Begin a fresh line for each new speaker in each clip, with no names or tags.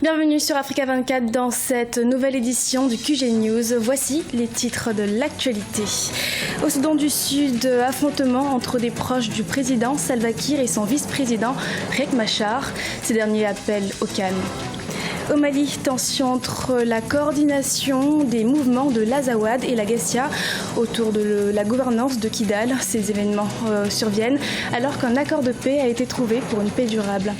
Bienvenue sur Africa 24 dans cette nouvelle édition du QG News. Voici les titres de l'actualité. Au Soudan du Sud, affrontement entre des proches du président Salva Kiir et son vice-président Riek Machar. Ces derniers appellent au calme. Au Mali, tension entre la coordination des mouvements de l'Azawad et la Gassia autour de la gouvernance de Kidal. Ces événements surviennent alors qu'un accord de paix a été trouvé pour une paix durable.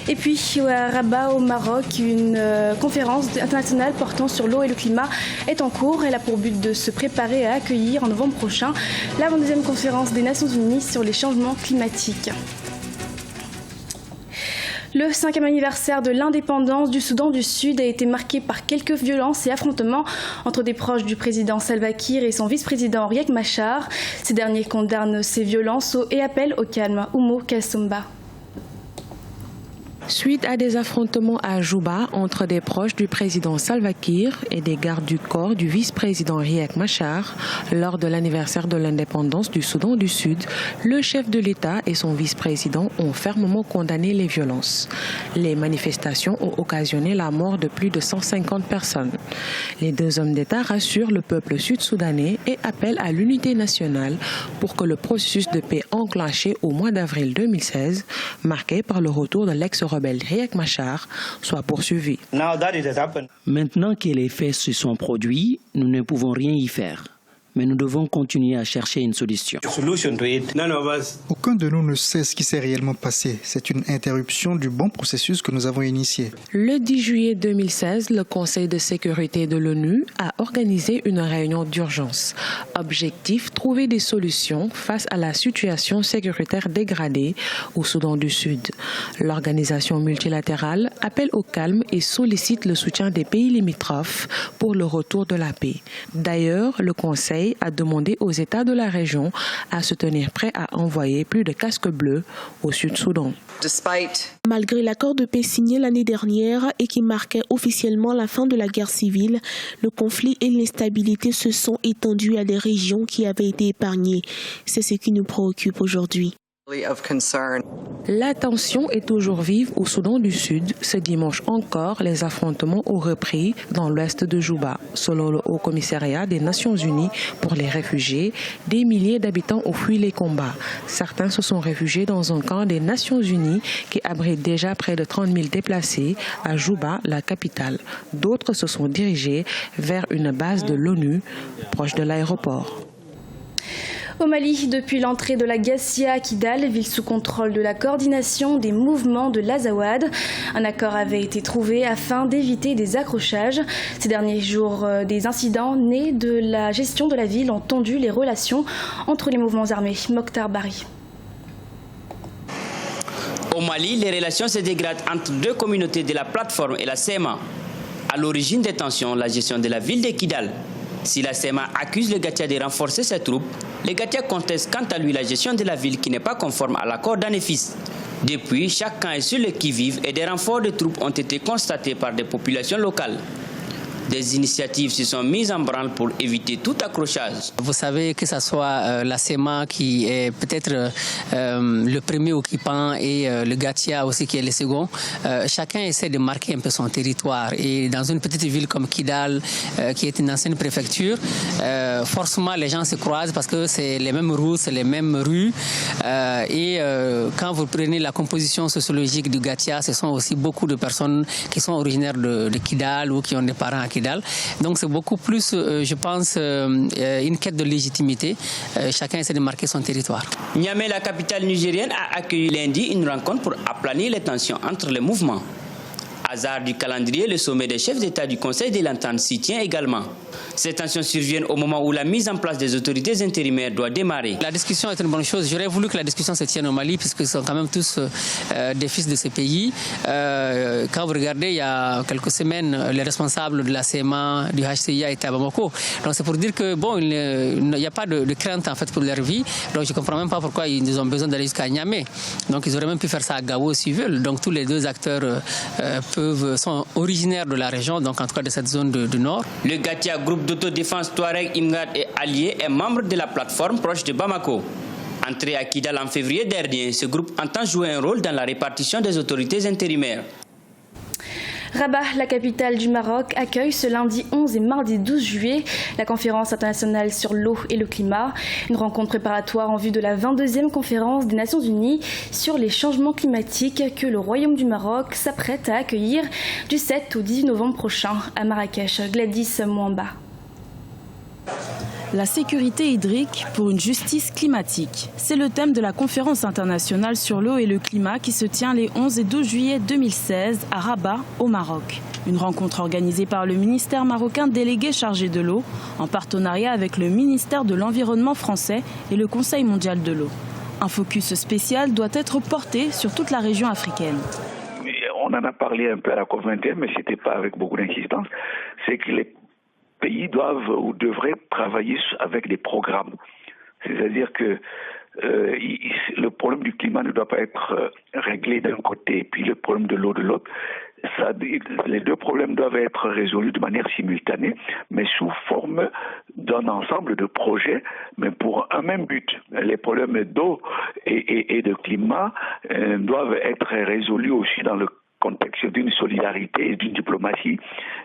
Et puis à Rabat, au Maroc, une conférence internationale portant sur l'eau et le climat est en cours. Elle a pour but de se préparer à accueillir en novembre prochain l'avant-deuxième conférence des Nations Unies sur les changements climatiques. Le 5e anniversaire de l'indépendance du Soudan du Sud a été marqué par quelques violences et affrontements entre des proches du président Salva Kiir et son vice-président Riek Machar. Ces derniers condamnent ces violences et appellent au calme. Oumo Kalsomba.
Suite à des affrontements à Juba entre des proches du président Salva Kiir et des gardes du corps du vice-président Riek Machar, lors de l'anniversaire de l'indépendance du Soudan du Sud, le chef de l'État et son vice-président ont fermement condamné les violences. Les manifestations ont occasionné la mort de plus de 150 personnes. Les deux hommes d'État rassurent le peuple sud-soudanais et appellent à l'unité nationale pour que le processus de paix enclenché au mois d'avril 2016, marqué par le retour de l'ex-rebelle Riek Machar, soit poursuivi.
Maintenant que les faits se sont produits, nous ne pouvons rien y faire. Mais nous devons continuer à chercher une solution.
Aucun de nous ne sait ce qui s'est réellement passé. C'est une interruption du bon processus que nous avons initié.
Le 10 juillet 2016, le Conseil de sécurité de l'ONU a organisé une réunion d'urgence. Objectif, trouver des solutions face à la situation sécuritaire dégradée au Soudan du Sud. L'organisation multilatérale appelle au calme et sollicite le soutien des pays limitrophes pour le retour de la paix. D'ailleurs, le Conseil a demandé aux États de la région à se tenir prêts à envoyer plus de casques bleus au Sud-Soudan.
Malgré l'accord de paix signé l'année dernière et qui marquait officiellement la fin de la guerre civile, le conflit et l'instabilité se sont étendus à des régions qui avaient été épargnées. C'est ce qui nous préoccupe aujourd'hui.
La tension est toujours vive au Soudan du Sud. Ce dimanche encore, les affrontements ont repris dans l'ouest de Juba. Selon le Haut Commissariat des Nations Unies pour les réfugiés, des milliers d'habitants ont fui les combats. Certains se sont réfugiés dans un camp des Nations Unies qui abrite déjà près de 30 000 déplacés à Juba, la capitale. D'autres se sont dirigés vers une base de l'ONU proche de l'aéroport.
Au Mali, depuis l'entrée de la Gassia à Kidal, ville sous contrôle de la coordination des mouvements de l'Azawad, un accord avait été trouvé afin d'éviter des accrochages. Ces derniers jours, des incidents nés de la gestion de la ville ont tendu les relations entre les mouvements armés. Mokhtar Bari.
Au Mali, les relations se dégradent entre deux communautés de la plateforme et la CMA. À l'origine des tensions, la gestion de la ville de Kidal. Si la CMA accuse le Gatia de renforcer ses troupes, le Gatia conteste quant à lui la gestion de la ville qui n'est pas conforme à l'accord d'Anefis. Depuis, chaque camp est sur le qui-vive et des renforts de troupes ont été constatés par des populations locales. Des initiatives se sont mises en branle pour éviter tout accrochage.
Vous savez que ce soit la CEMA qui est peut-être le premier occupant et le Gatia aussi qui est le second, chacun essaie de marquer un peu son territoire. Et dans une petite ville comme Kidal, qui est une ancienne préfecture, forcément les gens se croisent parce que c'est les mêmes routes, c'est les mêmes rues. Quand vous prenez la composition sociologique du Gatia, ce sont aussi beaucoup de personnes qui sont originaires de Kidal ou qui ont des parents à Kidal. Donc c'est beaucoup plus, je pense, une quête de légitimité. Chacun essaie de marquer son territoire.
Niamey, la capitale nigérienne, a accueilli lundi une rencontre pour aplanir les tensions entre les mouvements. Hasard du calendrier, le sommet des chefs d'État du Conseil de l'Entente s'y tient également. Ces tensions surviennent au moment où la mise en place des autorités intérimaires doit démarrer.
La discussion est une bonne chose. J'aurais voulu que la discussion se tienne au Mali, puisqu'ils sont quand même tous des fils de ces pays. Quand vous regardez, il y a quelques semaines, les responsables de la CMA, du HCIA étaient à Bamako. Donc c'est pour dire que bon, il n'y a pas de crainte en fait pour leur vie. Donc je ne comprends même pas pourquoi ils ont besoin d'aller jusqu'à Niamey. Donc ils auraient même pu faire ça à Gao s'ils veulent. Donc tous les deux acteurs sont originaires de la région, donc en tout cas de cette zone du nord.
Le Gatia, groupe d'autodéfense Touareg, Imgad et Alliés, est membre de la plateforme proche de Bamako. Entré à Kidal en février dernier, ce groupe entend jouer un rôle dans la répartition des autorités intérimaires.
Rabat, la capitale du Maroc, accueille ce lundi 11 et mardi 12 juillet la conférence internationale sur l'eau et le climat, une rencontre préparatoire en vue de la 22e conférence des Nations Unies sur les changements climatiques que le Royaume du Maroc s'apprête à accueillir du 7 au 18 novembre prochain à Marrakech. Gladys Mwamba.
La sécurité hydrique pour une justice climatique. C'est le thème de la conférence internationale sur l'eau et le climat qui se tient les 11 et 12 juillet 2016 à Rabat, au Maroc. Une rencontre organisée par le ministère marocain délégué chargé de l'eau, en partenariat avec le ministère de l'Environnement français et le Conseil mondial de l'eau. Un focus spécial doit être porté sur toute la région africaine.
On en a parlé un peu à la COP21, mais ce n'était pas avec beaucoup d'insistance. C'est que les pays doivent ou devraient travailler avec des programmes. C'est-à-dire que le problème du climat ne doit pas être réglé d'un côté et puis le problème de l'eau de l'autre. Les deux problèmes doivent être résolus de manière simultanée, mais sous forme d'un ensemble de projets, mais pour un même but. Les problèmes d'eau et de climat doivent être résolus aussi dans le contexte d'une solidarité et d'une diplomatie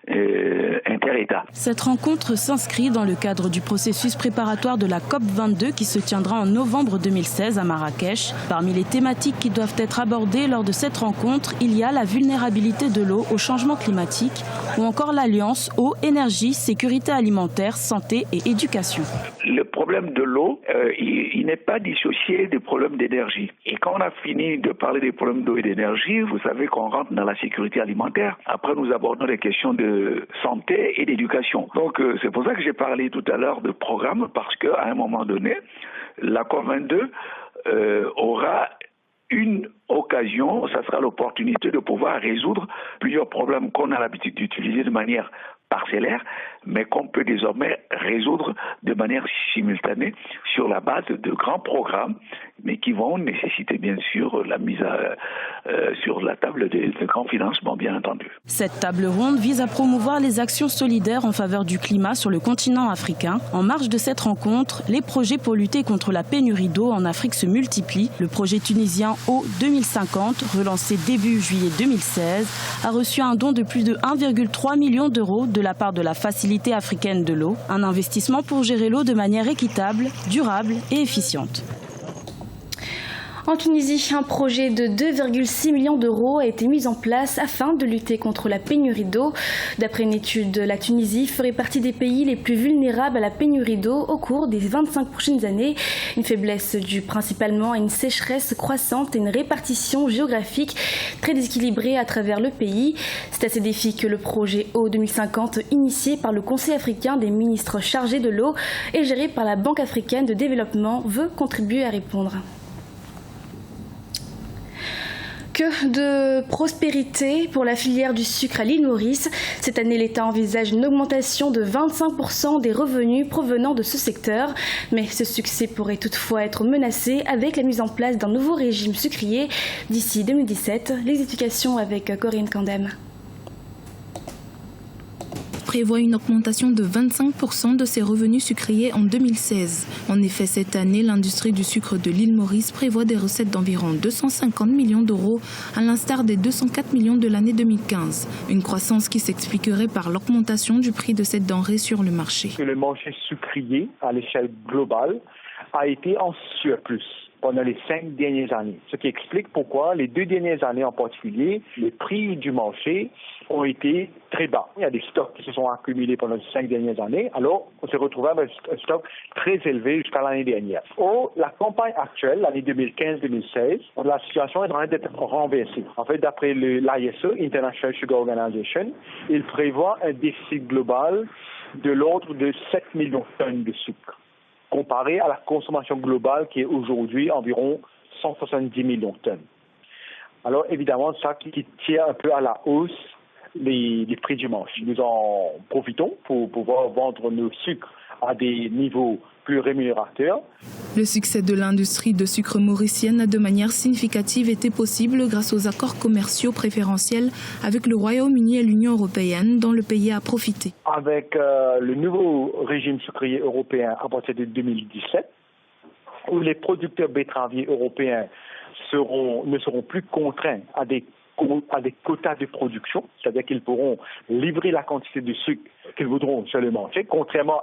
inter-État.
Cette rencontre s'inscrit dans le cadre du processus préparatoire de la COP22 qui se tiendra en novembre 2016 à Marrakech. Parmi les thématiques qui doivent être abordées lors de cette rencontre, il y a la vulnérabilité de l'eau au changement climatique ou encore l'alliance eau, énergie, sécurité alimentaire, santé et éducation.
Le problème de l'eau, il n'est pas dissocié des problèmes d'énergie. Et quand on a fini de parler des problèmes d'eau et d'énergie, vous savez qu'on rentre dans la sécurité alimentaire. Après, nous abordons les questions de santé et d'éducation. Donc, c'est pour ça que j'ai parlé tout à l'heure de programme, parce qu'à un moment donné, la COP22 aura une occasion, ça sera l'opportunité de pouvoir résoudre plusieurs problèmes qu'on a l'habitude d'utiliser de manière parcellaire, mais qu'on peut désormais résoudre de manière simultanée sur la base de grands programmes, mais qui vont nécessiter bien sûr la mise sur la table de grands financements, bien entendu.
Cette table ronde vise à promouvoir les actions solidaires en faveur du climat sur le continent africain. En marge de cette rencontre, les projets pour lutter contre la pénurie d'eau en Afrique se multiplient. Le projet tunisien Eau 2050, relancé début juillet 2016, a reçu un don de plus de 1,3 million d'euros de la part de la Facilité africaine de l'eau, un investissement pour gérer l'eau de manière équitable, durable et efficiente.
En Tunisie, un projet de 2,6 millions d'euros a été mis en place afin de lutter contre la pénurie d'eau. D'après une étude, la Tunisie ferait partie des pays les plus vulnérables à la pénurie d'eau au cours des 25 prochaines années. Une faiblesse due principalement à une sécheresse croissante et une répartition géographique très déséquilibrée à travers le pays. C'est à ces défis que le projet Eau 2050, initié par le Conseil africain des ministres chargés de l'eau et géré par la Banque africaine de développement, veut contribuer à répondre. Que de prospérité pour la filière du sucre à l'île Maurice. Cette année, l'État envisage une augmentation de 25% des revenus provenant de ce secteur. Mais ce succès pourrait toutefois être menacé avec la mise en place d'un nouveau régime sucrier d'ici 2017. Les explications avec Corinne Candem.
Prévoit une augmentation de 25% de ses revenus sucriers en 2016. En effet, cette année, l'industrie du sucre de l'île Maurice prévoit des recettes d'environ 250 millions d'euros, à l'instar des 204 millions de l'année 2015. Une croissance qui s'expliquerait par l'augmentation du prix de cette denrée sur le marché.
Le marché sucrier à l'échelle globale a été en surplus pendant les 5 dernières années. Ce qui explique pourquoi les 2 dernières années en particulier, les prix du marché ont été très bas. Il y a des stocks qui se sont accumulés pendant les 5 dernières années, alors on s'est retrouvé avec un stock très élevé jusqu'à l'année dernière. Or, la campagne actuelle, l'année 2015-2016, la situation est en train d'être renversée. En fait, d'après l'ISE, International Sugar Organization, il prévoit un déficit global de l'ordre de 7 millions de tonnes de sucre, comparé à la consommation globale qui est aujourd'hui environ 170 millions de tonnes. Alors évidemment, ça qui tient un peu à la hausse les prix du marché. Nous en profitons pour pouvoir vendre nos sucres à des niveaux plus rémunérateurs.
Le succès de l'industrie de sucre mauricienne a de manière significative été possible grâce aux accords commerciaux préférentiels avec le Royaume-Uni et l'Union européenne, dont le pays a profité.
Avec le nouveau régime sucrier européen à partir de 2017, où les producteurs betteraviers européens ne seront plus contraints à des à des quotas de production, c'est-à-dire qu'ils pourront livrer la quantité de sucre qu'ils voudront sur le marché, contrairement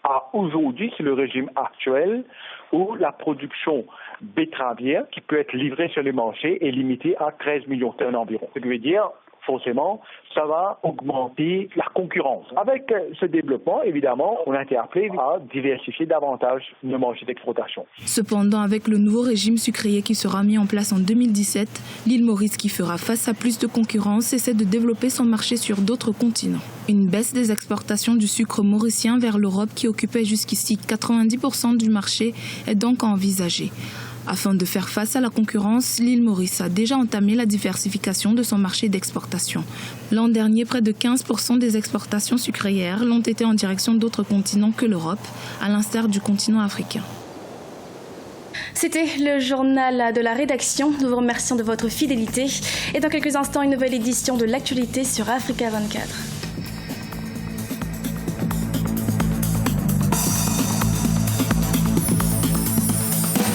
à aujourd'hui, c'est le régime actuel où la production betteravière qui peut être livrée sur le marché est limitée à 13 millions de tonnes environ. Ce qui veut dire, forcément, ça va augmenter la concurrence. Avec ce développement, évidemment, on a été appelé à diversifier davantage nos marchés d'exportation.
Cependant, avec le nouveau régime sucrier qui sera mis en place en 2017, l'île Maurice, qui fera face à plus de concurrence, essaie de développer son marché sur d'autres continents. Une baisse des exportations du sucre mauricien vers l'Europe, qui occupait jusqu'ici 90% du marché, est donc à envisager. Afin de faire face à la concurrence, l'île Maurice a déjà entamé la diversification de son marché d'exportation. L'an dernier, près de 15% des exportations sucrières l'ont été en direction d'autres continents que l'Europe, à l'instar du continent africain.
C'était le journal de la rédaction. Nous vous remercions de votre fidélité. Et dans quelques instants, une nouvelle édition de l'actualité sur Africa 24.